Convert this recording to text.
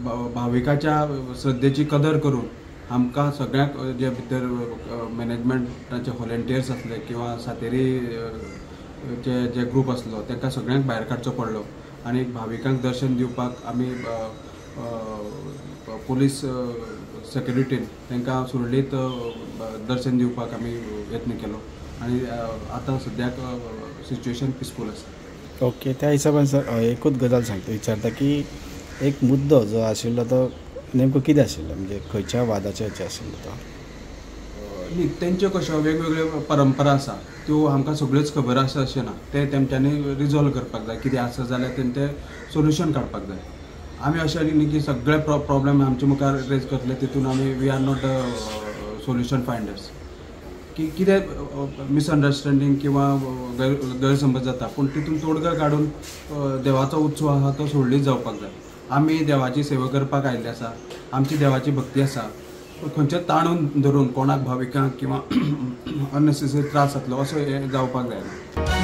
भाविकाच्या श्रद्धेची कदर करून आमकां सगळ्यांक जे भितर मॅनेजमेंटाचे व्हॉलंटियर्स आसले किंवा सातेरी जे ग्रूप आसलो तांकां सगळ्यांक भायर काडचो पडलो आनी भाविकांक दर्शन दिवपाक आमी पुलीस सेक्युरिटीन तांकां सुरळीत दर्शन दिवपाक आमी यत्न केलो आनी आतां सद्याक सिच्युएशन पिसफूल आसा. ओके, त्या हिशोबान सर एकूच गजाल सांगता विचारता की एक मुद्दो जो आशिल्लो तो नेमको कितें आशिल्लो, म्हणजे खंयच्या वादाचेर आशिल्लो तो? न्ही, तेंच्यो कश्यो वेगवेगळ्यो परंपरा आसा त्यो आमकां सगळ्योच खबर आसा अशें ना. ते तेंच्यांनी रिजॉल्व करपाक जाय. कितें आसा जाल्यार तेंचें सोल्युशन काडपाक जाय. आमी अशें न्ही की सगळे प्रॉब्लेम आमचे मुखार रेज करतले तितून आमी we are not solution finders. की कितें मिसअंडरस्टँडींग किंवा गैरसमज जाता पूण तितून तोडगा काडून देवाचो उत्सव आसा तो सोडलीत जावपाक जाय. आमी देवाची सेवा करपाक आयिल्ले आसा, आमची देवाची भक्ती आसा. खंयचें ताणून धरून कोणाक भाविकांक किंवा अननेसेसरी त्रास जातलो असो हें जावपाक जायना.